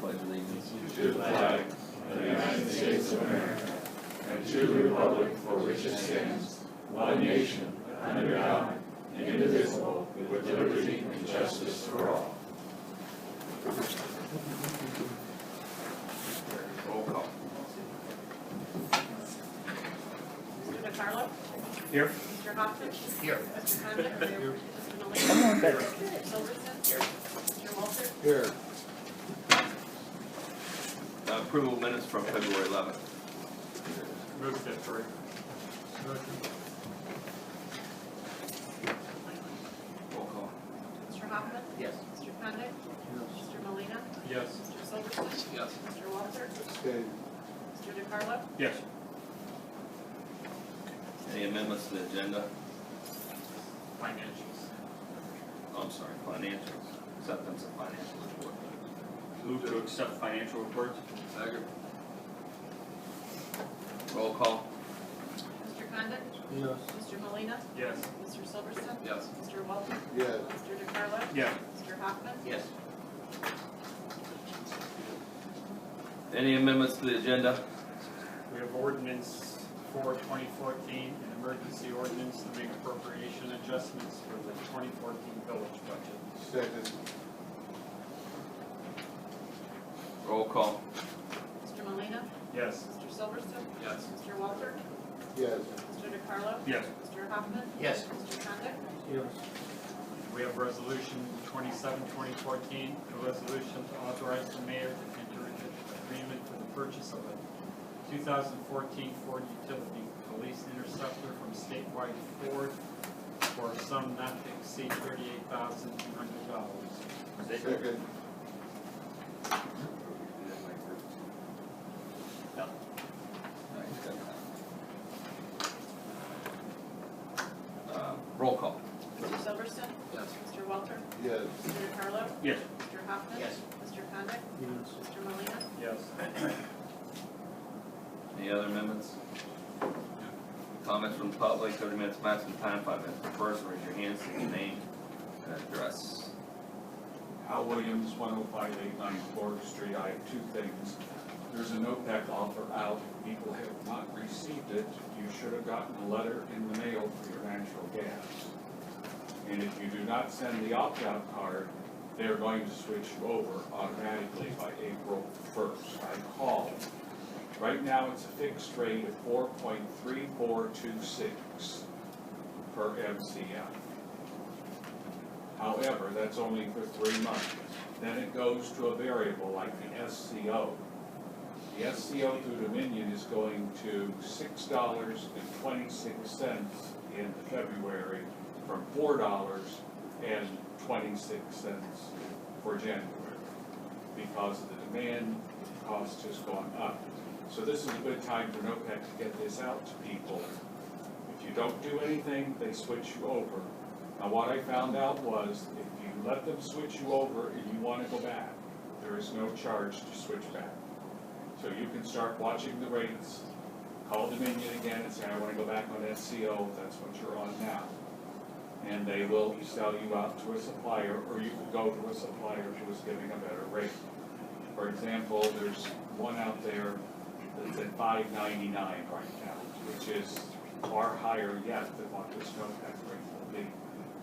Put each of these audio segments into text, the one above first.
pledge allegiance to the flag of the United States of America and to the republic for which it stands, one nation, under God, indivisible, with liberty and justice for all. roll call. Mr. DeCarlo? Here. Mr. Hoffman? Here. Mr. Condit? Here. Mr. Malina? Come on, back. Mr. Silverson? Here. Mr. Walter? Here. Approval of minutes from February 11th. Move to approve. Roll call. Mr. Hoffman? Yes. Mr. Condit? Mr. Molina. Yes. Mr. Silverson? Yes. Mr. Walter? Stay. Mr. DeCarlo? Yes. Any amendments to the agenda? Financials. Oh, I'm sorry, financials. Acceptance of financial report. Move to accept financial reports. Second. Roll call. Mr. Condit? Yes. Mr. Molina. Yes. Mr. Silverson? Yes. Mr. Walter? Yes. Mr. DeCarlo? Yes. Mr. Hoffman? Yes. Any amendments to the agenda? We have ordinance 4/2014, an emergency ordinance to make appropriation adjustments for the 2014 village budget. Second. Roll call. Mr. Molina. Yes. Mr. Silverson? Yes. Mr. Walter? Yes. Mr. DeCarlo? Yes. Mr. Hoffman? Yes. Mr. Condit? Yes. We have resolution 27/2014, a resolution to authorize the mayor to enter into agreement for the purchase of a 2014 Ford Utility Police Interceptor from Statewide Ford for a sum not to exceed $38,200. Second. Roll call. Mr. Silverson? Yes. Mr. Walter? Yes. Mr. DeCarlo? Yes. Mr. Hoffman? Yes. Mr. Condit? Yes. Mr. Molina. Yes. Any other amendments? Comments from the public, 30 minutes maximum time, 5 minutes per person. Raise your hand, state your name and address. Al Williams, 10589 Florida Street. I have two things. There's an OPEC offer out. People have not received it. You should have gotten a letter in the mail for your natural gas. And if you do not send the opt-out card, they're going to switch you over automatically by April 1st. I called. Right now, it's a fixed rate of 4.3426 per MCF. However, that's only for 3 months. Then it goes to a variable like the SCO. The SCO through Dominion is going to $6.26 in February from $4.26 for January because the demand cost has gone up. So this is a good time for NOPEC to get this out to people. If you don't do anything, they switch you over. Now what I found out was if you let them switch you over and you want to go back, there is no charge to switch back. So you can start watching the rates, call Dominion again and say, I want to go back on SCO, that's what you're on now. And they will sell you out to a supplier, or you could go to a supplier who is giving a better rate. For example, there's one out there that's at $5.99 right now, which is far higher yet than what this NOPEC rate will be.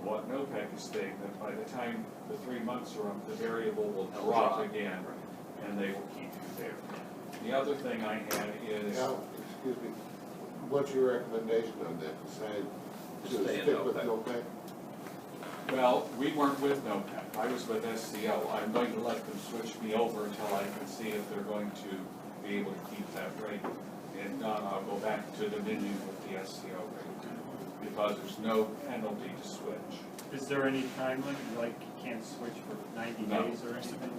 What NOPEC is saying that by the time the 3 months are up, the variable will drop again, and they will keep you there. The other thing I had is... Al, excuse me, what's your recommendation on that? Decide to Stay in stick with OPEC. OPEC? Well, we weren't with NOPEC. I was with SCO. I'm going to let them switch me over until I can see if they're going to be able to keep that rate. And not, I'll go back to Dominion with the SCO rate because there's no penalty to switch. Is there any time limit, like you can't switch for 90 No. days or anything?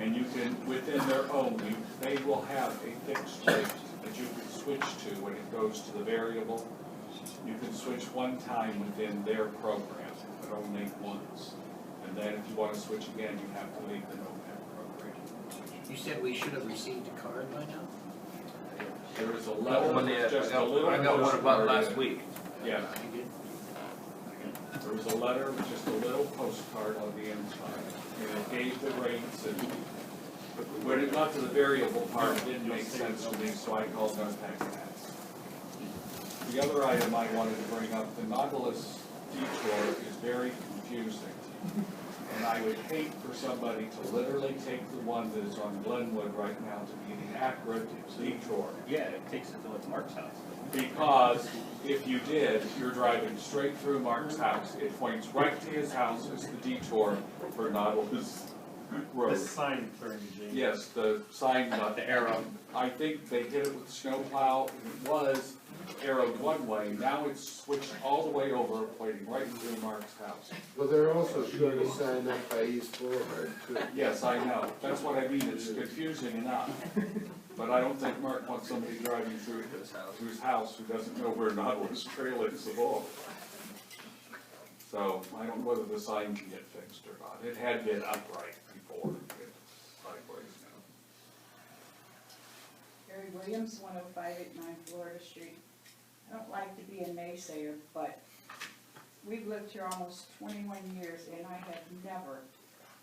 And you can, within their own, they will have a fixed rate that you can switch to when it goes to the variable. You can switch one time within their program, but only once. And then if you want to switch again, you have to leave the NOPEC program. You said we should have received a card by now? There is a letter, just a little I got one about postcard last in it. week. Yeah, You did? there was a letter with just a little postcard on the inside, and it gave the rates, and When it got to the variable part, it didn't make sense to me, so I called no tax tax. The other item I wanted to bring up, the Nautilus detour is very confusing. And I would hate for somebody to literally take the one that is on Glenwood right now to be the accurate detour. Yeah, it takes it to Mark's house. Because if you did, you're driving straight through Mark's house. It points right to his house as the detour for Nautilus Road. The sign turned, James. Yes, the sign, not the arrow. I think they hit it with the snowplow. It was arrowed one way. Now it's switched all the way over, pointing right through Mark's house. Well, they're also showing a sign up by East Boulevard too. Yes, I know. That's what I mean. It's confusing enough. But I don't think Mark wants somebody driving through his house who doesn't know where Nautilus Trail is at all. So I don't know whether the sign can get fixed or not. It had been upright before. It's sideways now. Gary Williams, 10589 Florida Street. I don't like to be a naysayer, but we've lived here almost 21 years and I have never,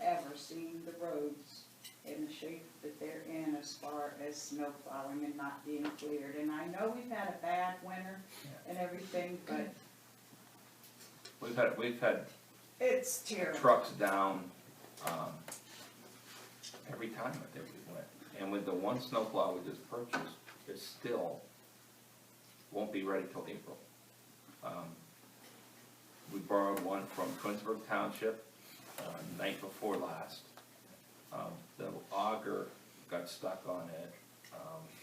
ever seen the roads in the shape that they're in as far as snow plowing and not being cleared. And I know we've had a bad winter and everything, but We've had it's terrible. trucks down, every time that we went. And with the one snowplow we just purchased, it still won't be ready till April. We borrowed one from Twinsburg Township, night before last. The auger got stuck on it.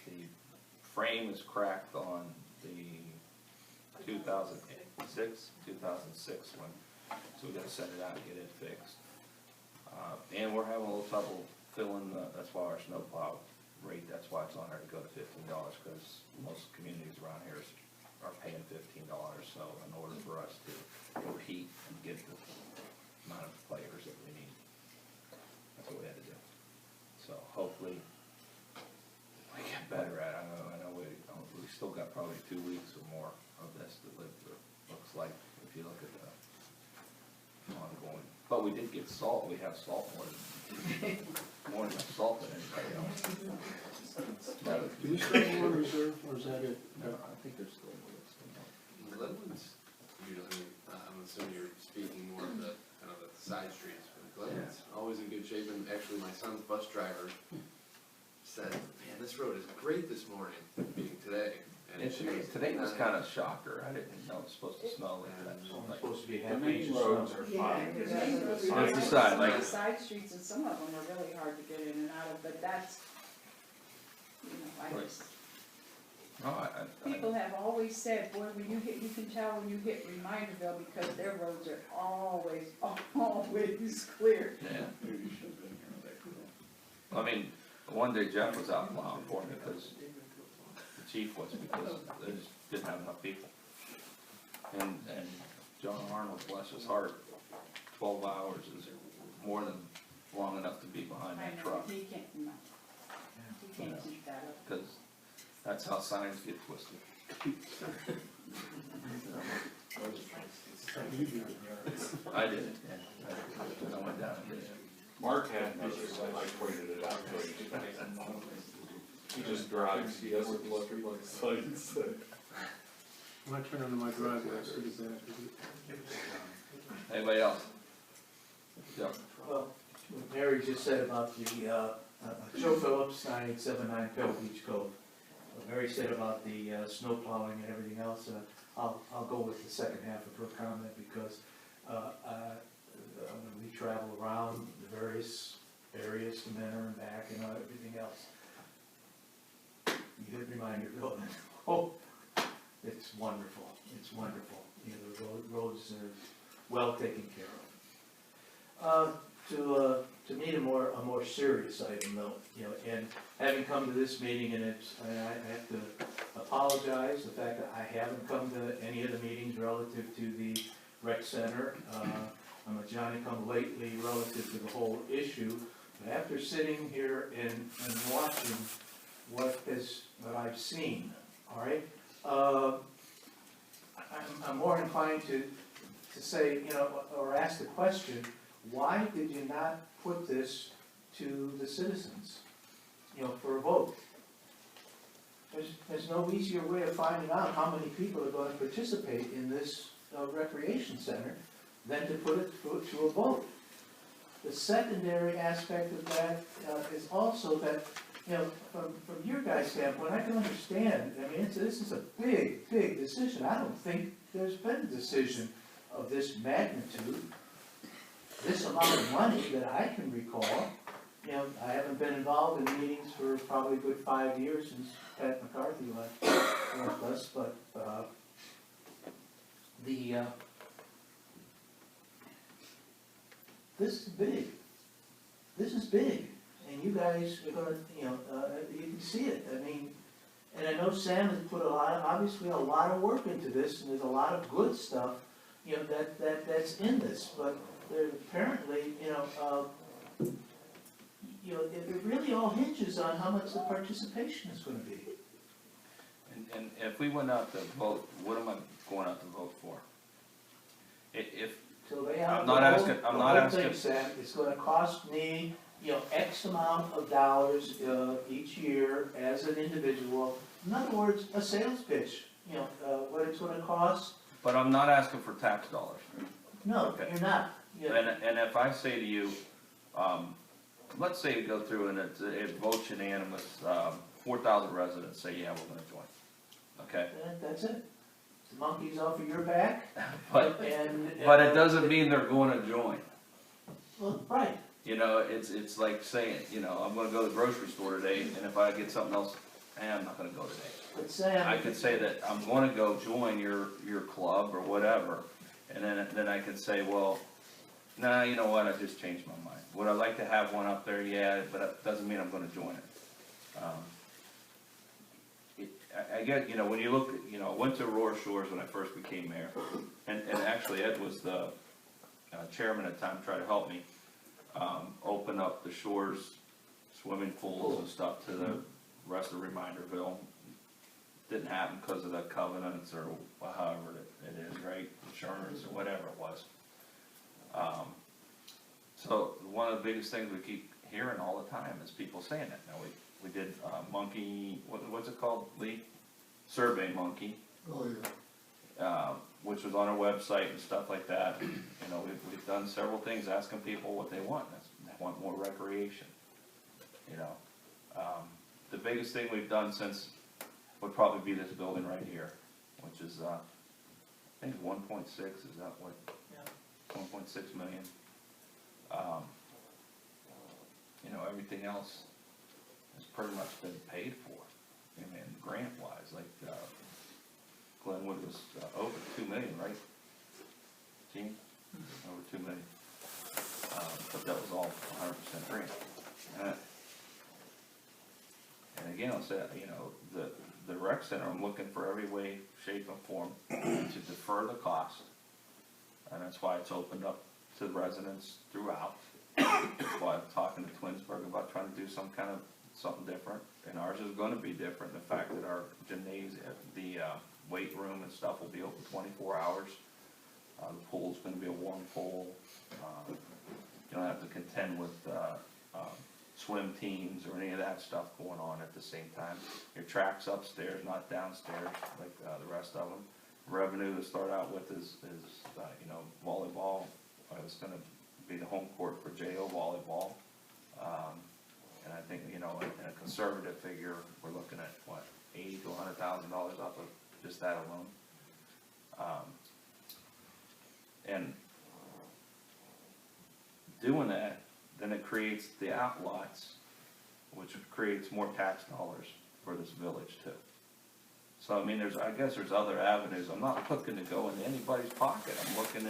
The frame is cracked on the 2006 one, so we gotta send it out and get it fixed. And we're having a little trouble filling that's why our snowplow rate, that's why it's on there to go to $15, because most communities around here are paying $15, so in order for us to compete and get the amount of players that we need, that's what we had to do. So hopefully we get better at it. I know we still got probably 2 weeks or more of this to live through, looks like, if you look at the ongoing. But we did get salt, we have salt more than salt than anybody else. Do we still have one reserve, or is that it? No, I think there's still more. Glenwood's usually, I'm assuming you're speaking more of the, kind of the side streets, but Glenwood's always in good shape, and actually my son's bus driver said, man, this road is great this morning, being today. And Today was kind of shocker, I didn't know it was supposed to smell like that. It's Like, supposed to be The half main inches roads snow. are fine. That's the side, like- The side streets, and some of them are really hard to get in and out of, but that's, you know, I Right. just, No, I, people have always said, boy, when you hit, you can tell when you hit Reminderville because their roads are always clear. yeah. I mean, one day Jeff was out plowing for me because the chief was, because they just didn't have enough people. And John Arnold, bless his heart, 12 hours is more than long enough to be behind I that know, truck. he can't, no, he can't keep that up. Because that's how signs get twisted. I did it, yeah. I went down and did it. Mark had measures, I pointed it out to him. He just drives, he doesn't look at what the signs say. When I turn onto my driveway, I see exactly. Anybody else? Joe? Well, what Mary just said about the, Joe Phillips, 9879 Pebble Beach Cove. What Mary said about the snow plowing and everything else, I'll go with the second half of her comment because when we travel around the various areas, to Menor and back and everything else, you hit Reminderville, and oh, it's wonderful, it's wonderful. You know, the roads are well taken care of. To meet a more serious item though, you know, and having come to this meeting, and I have to apologize, the fact that I haven't come to any of the meetings relative to the rec center. I'm a Johnny-come-lately relative to the whole issue, but after sitting here and watching what I've seen, all right, I'm more inclined to say, you know, or ask the question, why did you not put this to the citizens? for a vote. There's no easier way of finding out how many people are gonna participate in this recreation center than to put it to a vote. The secondary aspect of that is also that, from your guys' standpoint, I can understand, I mean, this is a big, big decision. I don't think there's been a decision of this magnitude, this amount of money that I can recall. I haven't been involved in meetings for probably a good 5 years since Pat McCarthy left us, but, this is big. This is big, and you guys are gonna, you can see it. I mean, and I know Sam has put obviously a lot of work into this, and there's a lot of good stuff, that's in this, but there apparently, it really all hinges on how much the participation is gonna be. And if we went out to vote, what am I going out to vote for? If, So they have I'm not asking, the I'm whole not thing, asking, Sam, it's gonna cost me, X amount of dollars, each year as an individual. In other words, a sales pitch, what it's gonna cost. but I'm not asking for tax dollars. No, Okay. you're not. And if I say to you, let's say we go through and it votes unanimous, 4,000 residents say, yeah, we're gonna join, okay? That's it. The monkey's off of your back, But it doesn't mean they're gonna join. Well, right. It's like saying, I'm gonna go to the grocery store today, and if I get something else, I'm not gonna go today. But Sam. I could say that I'm gonna go join your club or whatever, and then I could say, well, nah, you know what, I just changed my mind. Would I like to have one up there? Yeah, but that doesn't mean I'm gonna join it. I get, when you look, I went to Aurora Shores when I first became mayor, and actually Ed was the chairman at the time, tried to help me open up the Shores swimming pools and stuff to the rest of Reminderville. Didn't happen because of the covenants or however it is, right, insurance or whatever it was. So one of the biggest things we keep hearing all the time is people saying that. Now we did monkey, what's it called, Lee? Survey Monkey. Oh, yeah. Which was on our website and stuff like that. We've done several things asking people what they want. They want more recreation. The biggest thing we've done since would probably be this building right here, which is, I think 1.6, is that what? Yeah. 1.6 million. Everything else has pretty much been paid for. I mean, grant-wise, like, Glenwood was over 2 million, right? Gene? Over 2 million. But that was all 100% grant. And again, I'll say, the rec center, I'm looking for every way, shape, and form to defer the cost. And that's why it's opened up to the residents throughout. That's why I'm talking to Twinsburg about trying to do something different. And ours is gonna be different. The fact that our gymnasium, the weight room and stuff will be open 24 hours. The pool's gonna be a warm pool. You don't have to contend with swim teams or any of that stuff going on at the same time. Your track's upstairs, not downstairs like the rest of them. Revenue to start out with is volleyball. It's gonna be the home court for JO volleyball. And I think, in a conservative figure, we're looking at what, $80,000 to $100,000 off of just that alone. And doing that, then it creates the outlots, which creates more tax dollars for this village too. So I mean, I guess there's other avenues. I'm not looking to go into anybody's pocket. I'm looking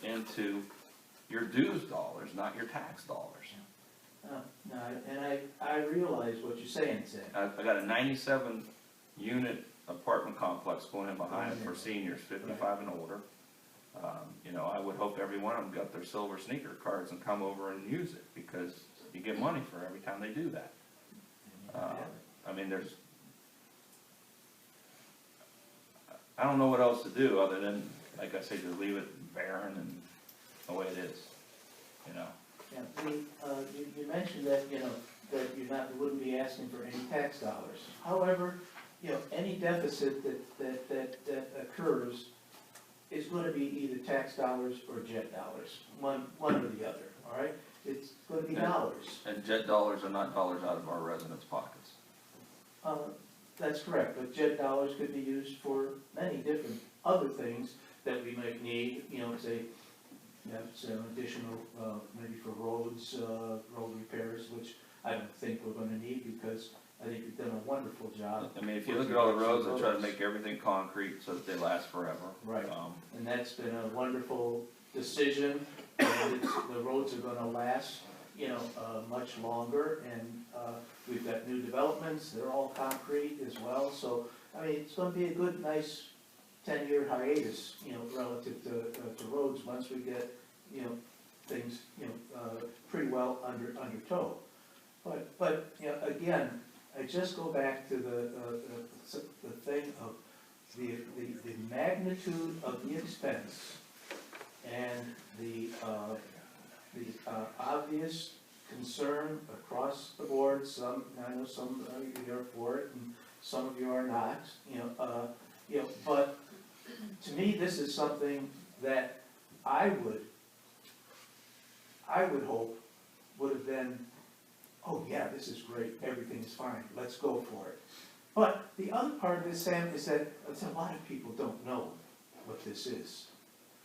into your dues dollars, not your tax dollars. No, and I realize what you're saying, Sam. I got a 97 unit apartment complex going in behind it for seniors 55 and older. I would hope every one of them got their silver sneaker cards and come over and use it, because you get money for every time they do that. I mean, I don't know what else to do other than, like I say, just leave it barren and the way it is, Yeah, you mentioned that, that you're we wouldn't be asking for any tax dollars. However, you know, any deficit that occurs is gonna be either tax dollars or jet dollars, one or the other, all right? It's gonna be dollars. And jet dollars are not dollars out of our residents' pockets. That's correct, but jet dollars could be used for many different other things that we might need, you know, say, you have some additional, maybe for roads, road repairs, which I don't think we're gonna need, because I think you've done a wonderful job. I mean, if you look at all the roads, they try to make everything concrete so that they last forever. Right. And that's been a wonderful decision, and the roads are gonna last, you know, much longer, and, we've got new developments, they're all concrete as well, so, I mean, it's gonna be a good, nice 10-year hiatus, you know, relative to roads, once we get, you know, things, you know, pretty well under tow. But, you know, again, I just go back to the thing of the magnitude of the expense and the obvious concern across the board. Some, I know some of you are for it and some of you are not, you know, but to me, this is something that I would hope would have been, oh yeah, this is great, everything is fine, let's go for it. But the other part of this, Sam, is that a lot of people don't know what this is.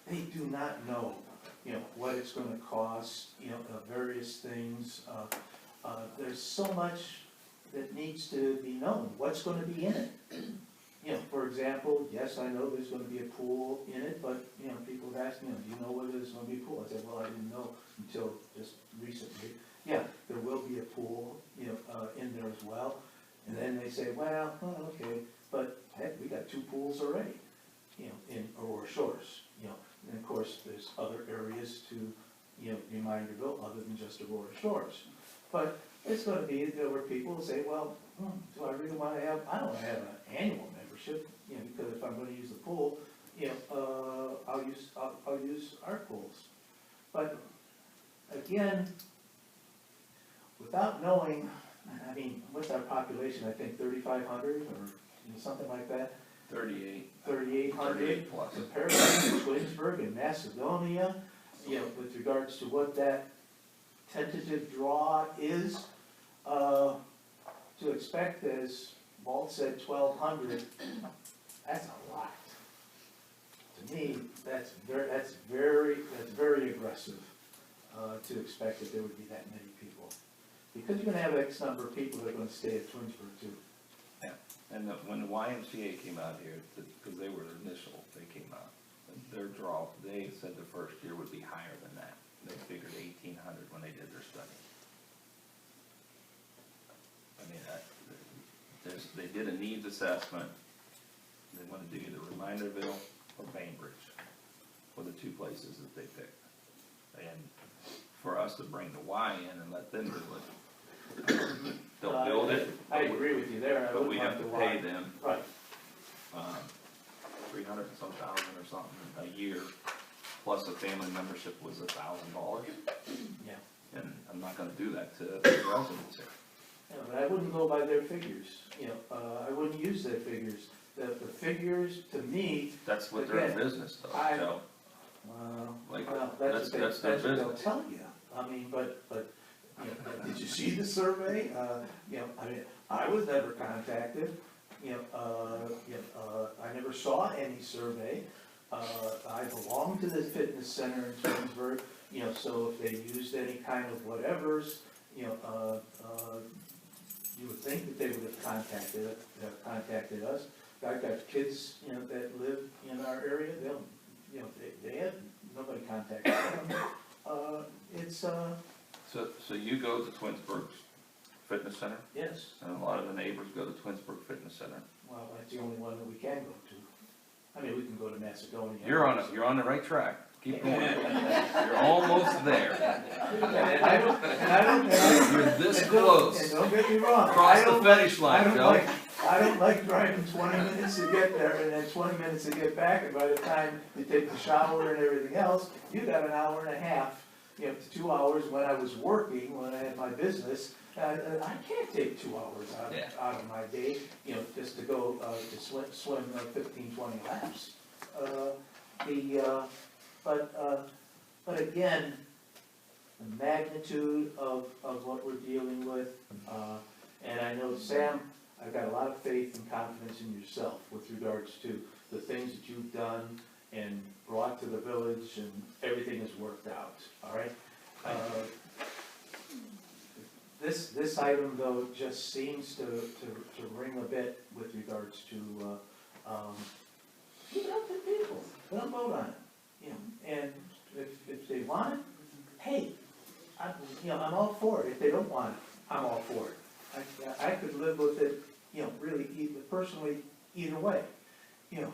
They do not know, you know, what it's gonna cost, you know, various things. There's so much that needs to be known, what's gonna be in it. You know, for example, yes, I know there's gonna be a pool in it, but, you know, people have asked me, do you know whether there's gonna be a pool? I said, well, I didn't know until just recently. Yeah, there will be a pool, you know, in there as well. And then they say, well, okay, but heck, we got 2 pools already, you know, in Aurora Shores, you know. And of course, there's other areas to, you know, Reminderville other than just Aurora Shores. But it's gonna be, there were people who say, well, do I really wanna have, I don't wanna have an annual membership, you know, because if I'm gonna use the pool, you know, I'll use our pools. But again, without knowing, I mean, what's our population, I think 3,500 or, you know, something like that? 3,800. 38 plus. Compared to Twinsburg and Macedonia, you know, with regards to what that tentative draw is, to expect, as Walt said, 1,200, that's a lot. To me, that's very aggressive, to expect that there would be that many people. Because you're gonna have X number of people that are gonna stay at Twinsburg too. Yeah, and when the YMCA came out here, because they were initial, they came out, and their draw, they said the first year would be higher than that. They figured 1,800 when they did their study. I mean, they did a needs assessment. They want to do either Reminderville or Bainbridge were the 2 places that they picked. And for us to bring the Y in and let them do it, they'll build it. I agree with you there. But we have to pay them. Right. 300 and some thousand or something a year, plus a family membership was $1,000. Yeah. And I'm not gonna do that to the residents here. Yeah, but I wouldn't go by their figures, you know, I wouldn't use their figures. The figures, to me, That's what their Again, business though, so, like, that's their what they'll business. tell you. I mean, but, you know, did you see the survey? You know, I mean, I was never contacted, you know, I never saw any survey. I belong to the fitness center in Twinsburg, you know, so if they used any kind of whatevers, you know, you would think that they would have contacted us. I've got kids, you know, that live in our area, they'll, you know, they had, nobody contacted them. It's, So you go to Twinsburg's fitness center, yes, and a lot of the neighbors go to Twinsburg Fitness Center. well, that's the only one that we can go to. I mean, we can go to Macedonia. You're on the right track, keep going. You're almost there. And I don't, You're this and don't- close. And don't get me wrong. Cross I the don't- finish line, Joe. I don't like driving 20 minutes to get there and then 20 minutes to get back, and by the time you take the shower and everything else, you got an hour and a half, you know, to 2 hours when I was working, when I had my business, I can't take 2 hours Yeah. out of my day, you know, just to go, to swim 15, 20 laps. But again, the magnitude of what we're dealing with, and I know, Sam, I've got a lot of faith and confidence in yourself with regards to the things that you've done and brought to the village, and everything has worked out, all right? This item, though, just seems to ring a bit with regards to, keep it up to people, let them vote on it, you know, and if they want it, hey, I'm all for it. If they don't want it, I'm all for it. I could live with it, you know, really, personally, either way, you know.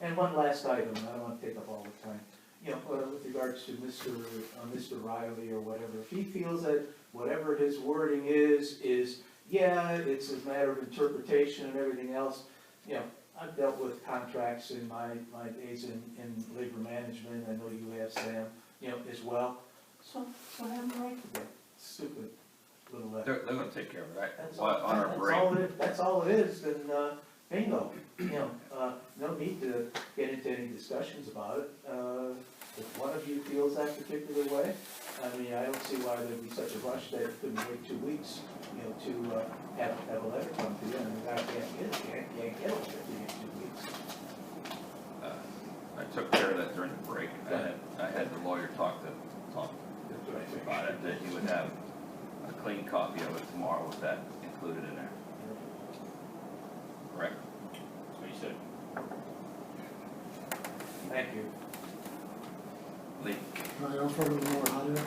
And one last item, I don't want to take up all the time, you know, with regards to Mr. Riley or whatever, if he feels that whatever his wording is, yeah, it's a matter of interpretation and everything else, you know, I've dealt with contracts in my days in labor management, I know you have, Sam, you know, as well. So have them right to that stupid little letter. They're gonna take care of it, right? That's On our break. That's all it is, then, bingo, you know, no need to get into any discussions about it. If one of you feels that particular way, I mean, I don't see why there'd be such a rush that it couldn't wait 2 weeks, you know, to, have a letter come to you, and I can't get it, can't get it in 2 weeks. I took care of that during the break. I had the lawyer talk to about it, that he would have a clean copy of it tomorrow with that included in there. Correct? That's what you said. Thank you. Lee? Can I offer a little more hot air?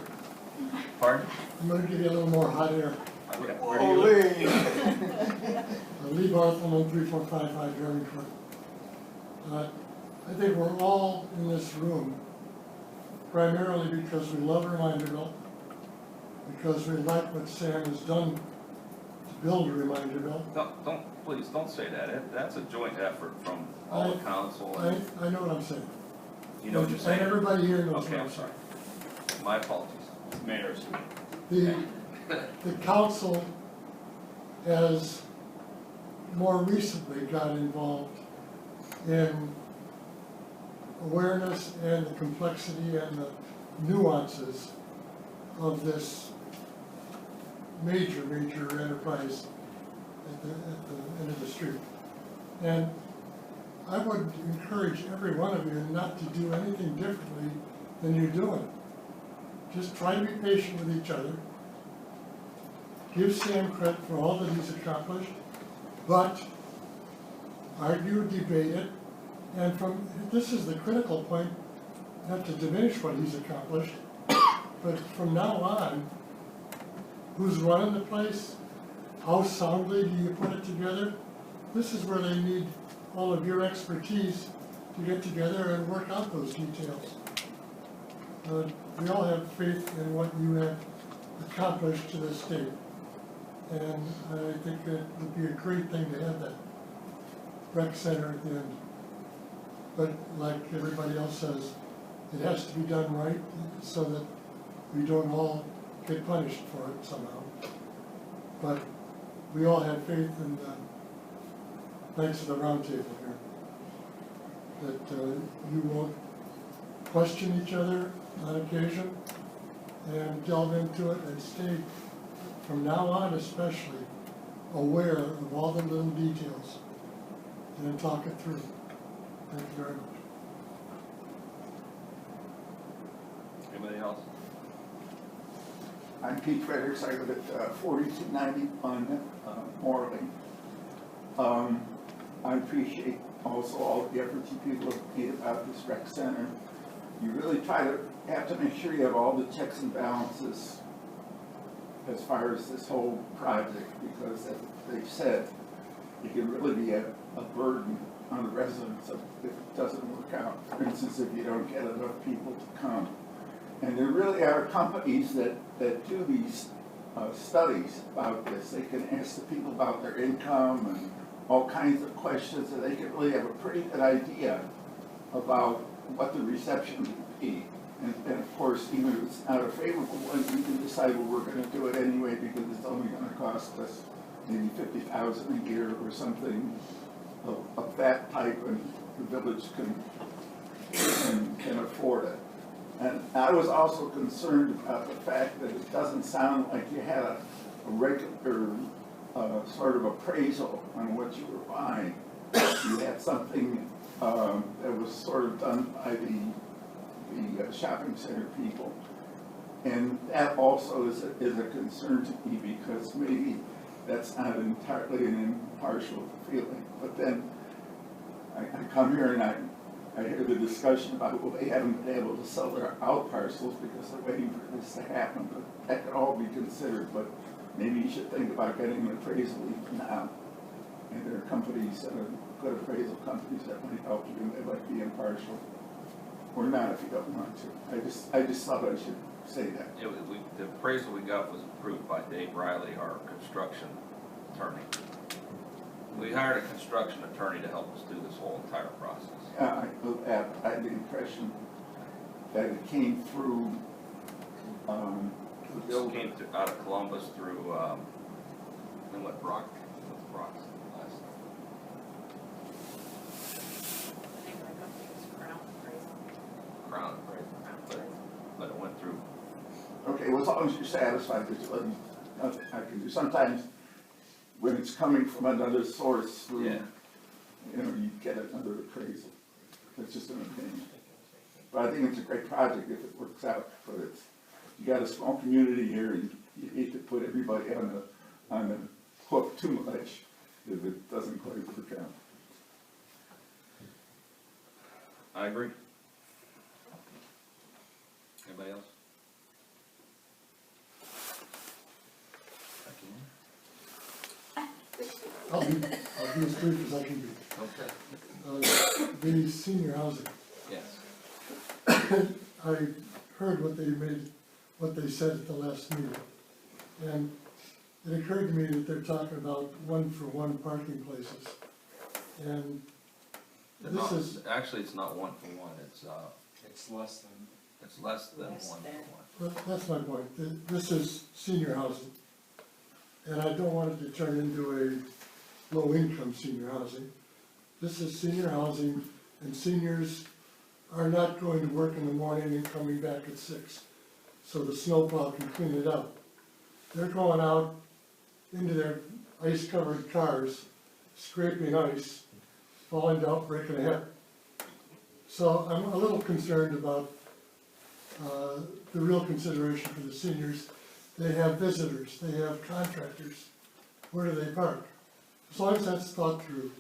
Pardon? I'm gonna give you a little more hot air. Okay. Where do you live? Lee Bartholomew, 3455 Harrington. I think we're all in this room primarily because we love Reminderville, because we like what Sam has done to build Reminderville. Please, don't say that. That's a joint effort from all the council. I know what I'm saying. You know what you're saying? And everybody here knows Okay, what I'm I'm saying. sorry. My apologies. Mayor's. The council has more recently got involved in awareness and the complexity and the nuances of this major enterprise at the end of the street. And I would encourage every one of you not to do anything differently than you're doing. Just try to be patient with each other. Give Sam credit for all that he's accomplished, but argue, debate it, and this is the critical point, not to diminish what he's accomplished, but from now on, who's running the place? How soundly do you put it together? This is where they need all of your expertise to get together and work out those details. We all have faith in what you have accomplished to this date. And I think it would be a great thing to have that rec center at the end. But like everybody else says, it has to be done right so that we don't all get punished for it somehow. But we all have faith in the Knights of the Round Table here, that you won't question each other on occasion and delve into it and stay, from now on especially, aware of all the little details and then talk it through. Thank you very much. Anybody else? I'm Pete Fredericks. I live at 4291 Morley. I appreciate also all the efforts you people have made about this rec center. You really have to make sure you have all the checks and balances as far as this whole project, because as they've said, it can really be a burden on the residents if it doesn't work out. For instance, if you don't get enough people to come. And there really are companies that do these studies about this. They can ask the people about their income and all kinds of questions, and they can really have a pretty good idea about what the reception would be. And of course, even if it's not a favorable one, we can decide, well, we're gonna do it anyway because it's only gonna cost us maybe $50,000 a year or something of that type, and the village can afford it. And I was also concerned about the fact that it doesn't sound like you had a regular sort of appraisal on what you were buying. You had something that was sort of done by the shopping center people. And that also is a concern to me, because maybe that's not entirely an impartial feeling. But then I come here and I hear the discussion about, well, they haven't been able to sell their out parcels because they're waiting for this to happen. But that could all be considered, but maybe you should think about getting an appraisal even now. And there are companies that are good appraisal companies that might help you, and they might be impartial. Or not if you don't want to. I just thought I should say that. Yeah, the appraisal we got was approved by Dave Riley, our construction attorney. We hired a construction attorney to help us do this whole entire process. Yeah, I had the impression that it came through, It came out of Columbus through, and what, Brock's last name? I think our company was Crown Appraisal. Crown Appraisal, but it went through. okay, well, as long as you're satisfied, there's nothing I can do. Sometimes when it's coming from another source through, Yeah. you know, you get another appraisal. That's just an opinion. But I think it's a great project if it works out, but it's, you got a small community here, and you hate to put everybody on the hook too much if it doesn't quite work out. I agree. Anybody else? I'll be as brief as I can be. Okay. The senior housing, Yes. I heard what they said at the last meeting. And it occurred to me that they're talking about one-for-one parking places. And this is, Actually, it's not one for one, It's less than. it's less than Less one than. for one. that's my point. This is senior housing. And I don't want it to turn into a low-income senior housing. This is senior housing, and seniors are not going to work in the morning and coming back at 6, so the snowplow can clean it up. They're going out into their ice-covered cars, scraping ice, falling down, breaking a hip. So I'm a little concerned about the real consideration for the seniors. They have visitors, they have contractors. Where do they park? As long as that's thought through,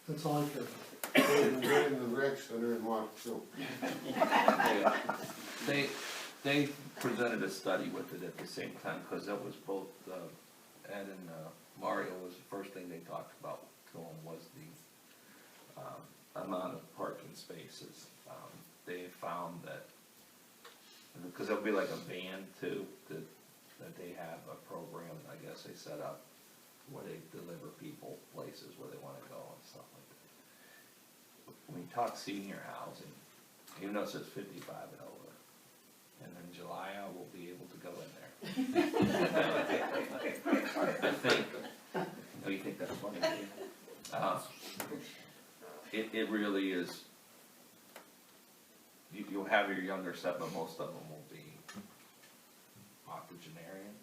that's all I care about. Go in the rec center and walk through. They presented a study with it at the same time, because that was both, Ed and Mario was the first thing they talked about to them was the amount of parking spaces. They found that, because it'll be like a van too, that they have a program, I guess they set up where they deliver people places where they wanna go and stuff like that. When you talk senior housing, even though it says 55 and over, and in July I will be able to go in there. I think, oh, you think that's funny? It really is, you'll have your younger set, but most of them will be octogenarian.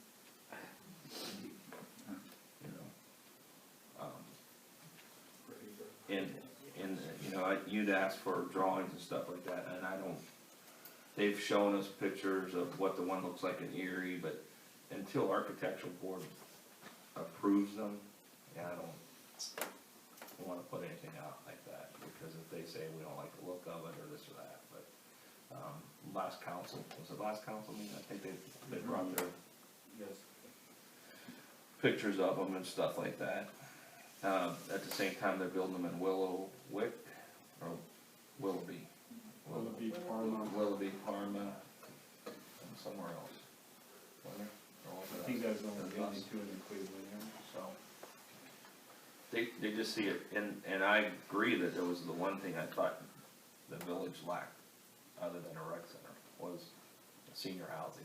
You know, and you know, you'd ask for drawings and stuff like that, and I don't, they've shown us pictures of what the one looks like in Erie, but until architectural board approves them, yeah, I don't wanna put anything out like that, because if they say we don't like the look of it, or this or that, but, last council, was it last council meeting, I think they brought their Yes. pictures of them and stuff like that. At the same time, they're building them in Willowick, or Willoughby. Willoughby, Parma. Willoughby, Parma, and somewhere else. Wasn't there? Or was it I think us? that's the only It was building us. too in Cleveland, yeah. So, they just see it, and I agree that it was the one thing I thought the village lacked, other than a rec center. was senior housing.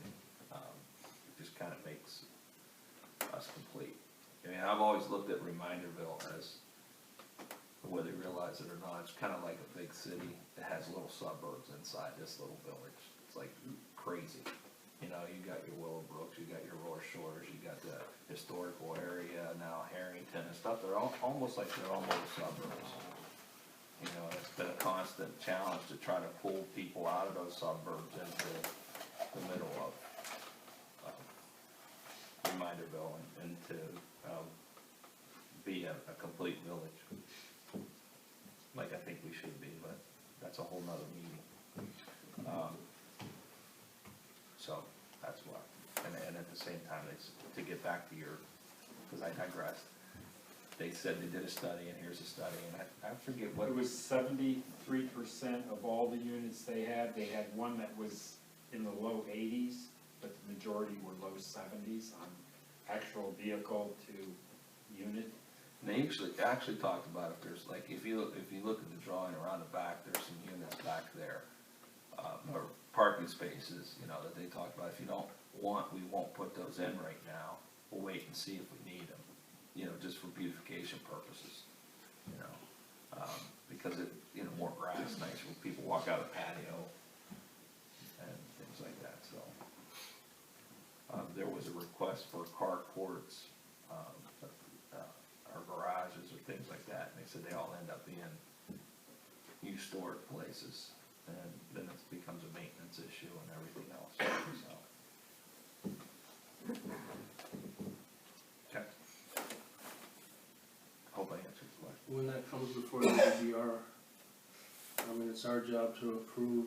It just kind of makes us complete. I mean, I've always looked at Reminderville as, whether you realize it or not, it's kind of like a big city that has little suburbs inside this little village. It's like crazy. You know, you got your Willowbrooks, you got your Roar Shores, you got the historical area, now Harrington and stuff. They're all, almost like they're all little suburbs. You know, it's been a constant challenge to try to pull people out of those suburbs into the middle of Reminderville and to be a complete village. Like I think we should be, but that's a whole nother meeting. So that's why, and at the same time, it's to get back to your, because I digressed. They said they did a study, and here's a study, and I forget what. It was 73% of all the units they had one that was in the low 80s, but the majority were low 70s on actual vehicle to unit. And they actually talked about if there's like, if you look at the drawing around the back, there's some units back there, or parking spaces, you know, that they talked about. If you don't want, we won't put those in right now. We'll wait and see if we need them, you know, just for beautification purposes, you know, because it, you know, more grass, nicer when people walk out of the patio and things like that. So there was a request for carports, or garages or things like that, and they said they all end up being historic places, and then it becomes a maintenance issue and everything else, so. Okay. Hope I answered the question. When that comes before the DGR, I mean, it's our job to approve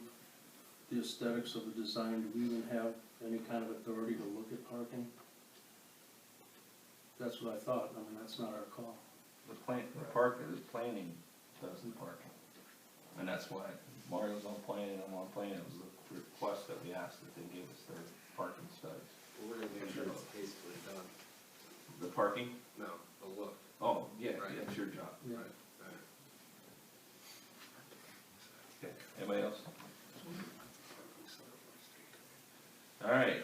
the aesthetics of the design. Do we even have any kind of authority to look at parking? That's what I thought. I mean, that's not our call. The planning does the parking, and that's why Mario's on planning, I'm on planning. It was the request that we asked that they give us their parking studies. We're gonna make sure it's tastefully done. The parking? No, the look. Oh, yeah, Right. that's your job. Yeah. Right. Okay, anybody else? All right,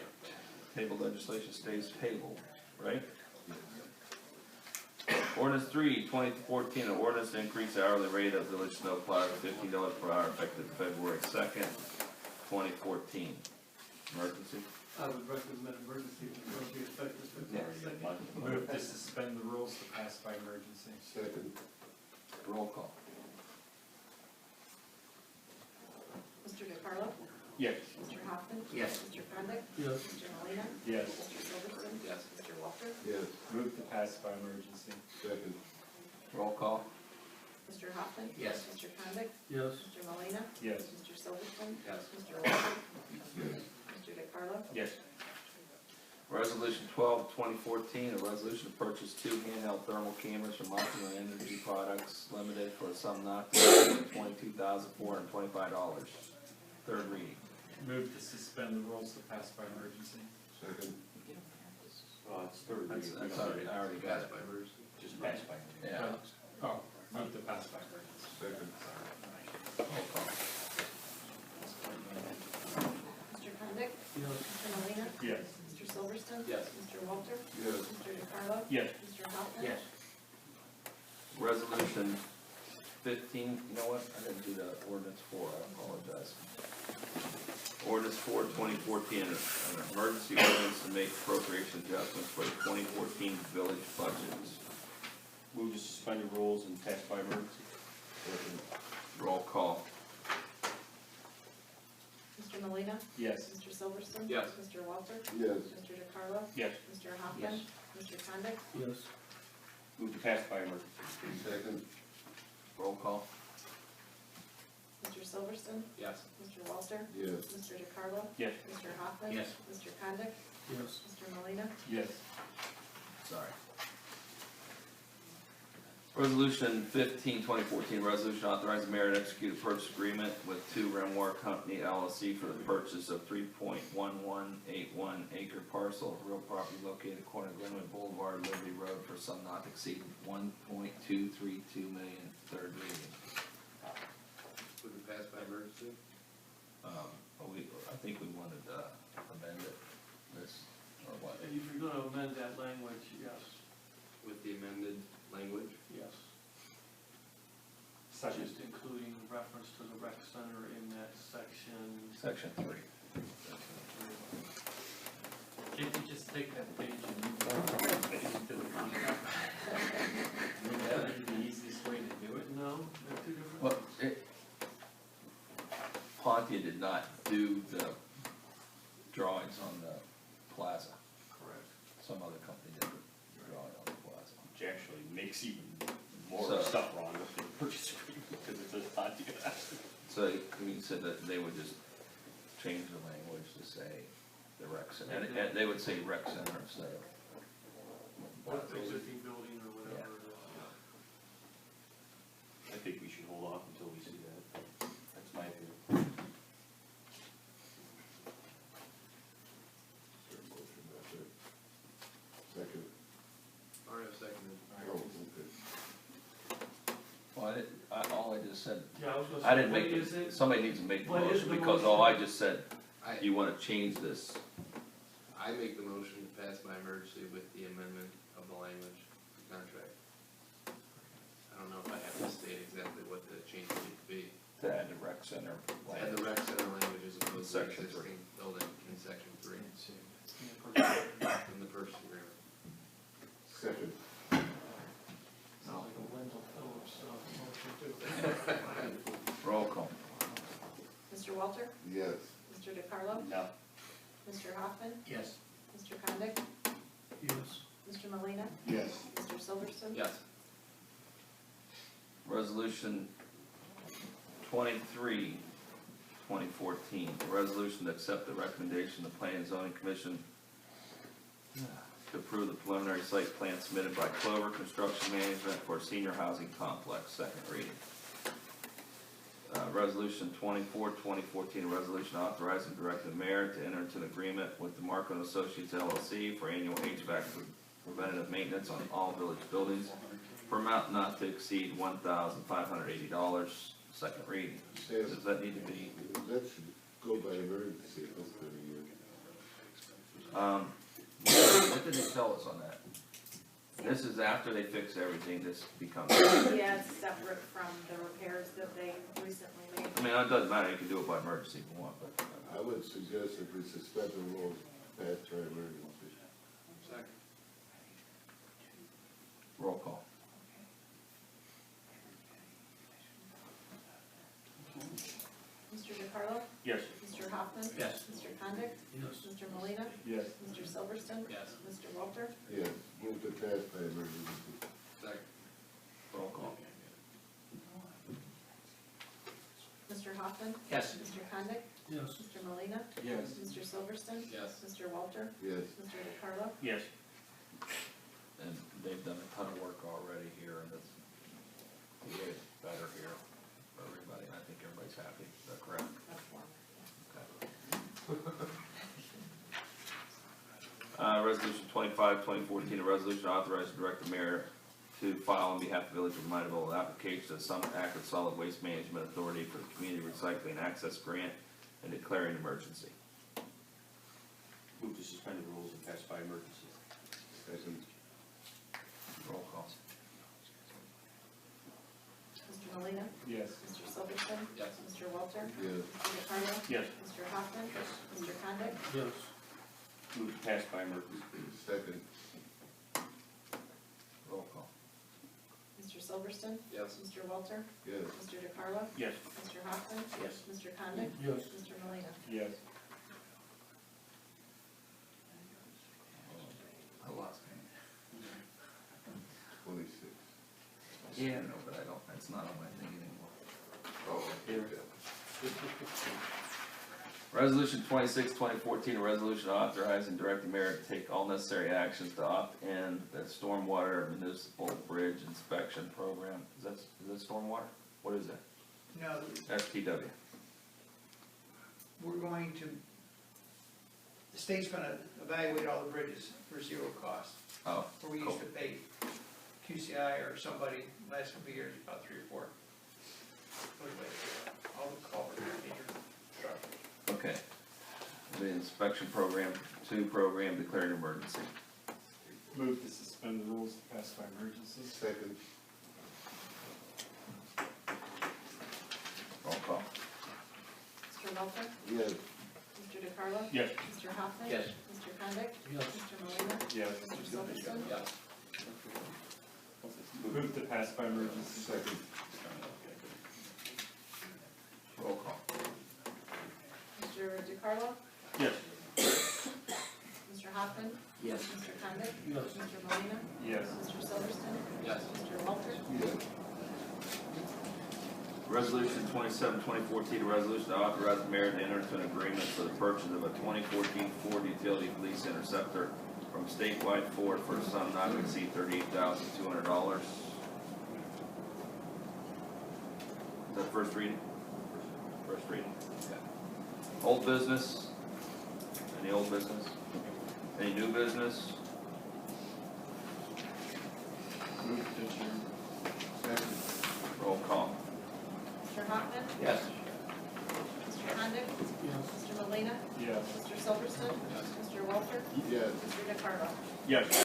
table legislation stays tabled, right? Ordinance 3/2014, an ordinance to increase the hourly rate of village snowplow to $15 per hour effective February 2nd, 2014. Emergency? I would recommend emergency to be effective February 2nd. Move to suspend the rules to pass by emergency. Second. Roll call. Mr. DeCarlo? Yes. Mr. Hoffman? Yes. Mr. Condit? Yes. Mr. Molina, Yes. Mr. Silverston? Yes. Mr. Walter? Yes. Move to pass by emergency. Second. Roll call. Mr. Hoffman? Yes. Mr. Condit? Yes. Mr. Molina, Yes. Mr. Silverston? Yes. Mr. Walter? Mr. DeCarlo? Yes. Resolution 12/2014, a resolution to purchase 2 handheld thermal cameras from Optimum Energy Products Limited for a sum not to exceed $22,425. Third reading. Move to suspend the rules to pass by emergency. Second. It's third reading. That's already, I already got Pass it. by emergency. Just pass by. Yeah. Oh, move to pass by emergency. Second. Roll call. Mr. Condit? Yes. Mr. Molina, Yes. Mr. Silverston? Yes. Mr. Walter? Yes. Mr. DeCarlo? Yes. Mr. Hoffman? Yes. Resolution 15, you know what, I didn't do the ordinance 4, I apologize. Ordinance 4/2014, an emergency ordinance to make appropriation adjustments for the 2014 village budgets. Move to suspend the rules and pass by emergency. Roll call. Mr. Molina, Yes. Mr. Silverston? Yes. Mr. Walter? Yes. Mr. DeCarlo? Yes. Mr. Hoffman? Mr. Condit? Yes. Move to pass by emergency. Second. Roll call. Mr. Silverston? Yes. Mr. Walter? Yes. Mr. DeCarlo? Yes. Mr. Hoffman? Yes. Mr. Condit? Yes. Mr. Molina, Yes. Sorry. Resolution 15/2014, resolution authorizing the mayor to execute a purchase agreement with 2 Remoire Company LLC for the purchase of 3.1181 acre parcel of real property located at corner of Glenwood Boulevard, Liberty Road for some not to exceed $1.232 million. Third reading. Would it pass by emergency? I think we wanted to amend it, this, or what? If you're gonna amend that language, yes, With the amended language? yes. Second. Just including reference to the rec center in that section. Section 3. Can't you just take that page and move that page to the front? Wouldn't that be the easiest way to do it? No, they're two different. Well, Pontiac did not do the drawings on the plaza. Correct. Some other company did the drawing on the plaza. Which actually makes even more So- stuff wrong with the purchase agreement, because it says Pontiac. So you said that they would just change the language to say the rec center, and they would say rec center instead of. Or the existing building or whatever it is, I think we should hold off until we see that. That's my opinion. Is there a motion, that's it? Second. Mario seconded. Oh, okay. Well, all I just said, yeah. I was gonna say, I didn't what make is it, it? somebody needs to make the What is motion, the because motion? all I just said, I, you wanna change this. I make the motion to pass by emergency with the amendment of the language of the contract. I don't know if I have to state exactly what the change needs to be. To add the rec center Add the language. rec center language as opposed to Section existing building in section 3 in the purchase agreement. Second. Sounds like a Wendell Phillips, motion too. Roll call. Mr. Walter? Yes. Mr. DeCarlo? No. Mr. Hoffman? Yes. Mr. Condit? Yes. Mr. Molina, Yes. Mr. Silverston? Yes. Resolution 23, 2014, a resolution to accept the recommendation of the Planning and Zoning Commission to approve the preliminary site plan submitted by Clover Construction Management for a senior housing complex, second reading. Resolution 24, 2014, a resolution authorizing and directing the mayor to enter into an agreement with the Marco and Associates LLC for annual HVAC preventative maintenance on all village buildings for amount not to exceed $1,580, second reading. Does that need to be? That should go by emergency, hopefully. What did they tell us on that? This is after they fix everything, this becomes, Yeah, it's separate from the repairs that they recently made. I mean, it doesn't matter, you can do it by emergency if you want, but. I would suggest if we suspend the rules, pass by emergency. Second. Roll call. Mr. DeCarlo? Yes. Mr. Hoffman? Yes. Mr. Condit? Yes. Mr. Molina, Yes. Mr. Silverston? Yes. Mr. Walter? Yes, move to pass by emergency. Second. Roll call. Mr. Hoffman? Yes. Mr. Condit? Yes. Mr. Molina, Yes. Mr. Silverston? Yes. Mr. Walter? Yes. Mr. DeCarlo? Yes. And they've done a ton of work already here, and it's way better here for everybody, and I think everybody's happy, is that correct? That's one. Resolution 25, 2014, a resolution authorizing the director mayor to file on behalf of the Village of Reminderville an application to some Akron Solid Waste Management Authority for the Community Recycling Access Grant and declaring emergency. Move to suspend the rules and pass by emergency. Second. Roll call. Mr. Molina, Yes. Mr. Silverston? Yes. Mr. Walter? Yes. Mr. DeCarlo? Yes. Mr. Hoffman? Mr. Condit? Yes. Move to pass by emergency. Second. Roll call. Mr. Silverston? Yes. Mr. Walter? Yes. Mr. DeCarlo? Yes. Mr. Hoffman? Yes. Mr. Condit? Yes. Mr. Molina. Yes. I lost 26. Yeah, no, but I don't, it's not on my thing anymore. Oh, here. Resolution 26, 2014, a resolution authorizing directing mayor to take all necessary actions to opt in the stormwater municipal bridge inspection program. Is that stormwater? What is that? No, SPW. we're going to, the state's gonna evaluate all the bridges for zero cost. Oh, Where we used to pay QCI or somebody last couple of years, about 3 or 4. All the culverts, major structures. Okay. The inspection program, 2 program declared emergency. Move to suspend the rules to pass by emergency. Second. Roll call. Mr. Welper? Yes. Mr. DeCarlo? Yes. Mr. Hoffman? Yes. Mr. Condit? Yes. Mr. Molina, Yes. Mr. Silverston? Move to pass by emergency. Second. Roll call. Mr. DeCarlo? Yes. Mr. Hoffman? Yes. Mr. Condit? Yes. Mr. Molina, Yes. Mr. Silverston? Yes. Mr. Welper? Yes. Resolution 27, 2014, a resolution to authorize the mayor to enter into an agreement for the purchase of a 2014 Ford Utility Police Interceptor from Statewide Ford for a sum not to exceed $38,200. Is that first reading? First reading. Okay. Old business? Any old business? Any new business? Move to adjourn. Second. Roll call. Mr. Hoffman? Yes. Mr. Condit? Yes. Mr. Molina, Yes. Mr. Silverston? Mr. Welper? Yes. Mr. DeCarlo? Yes.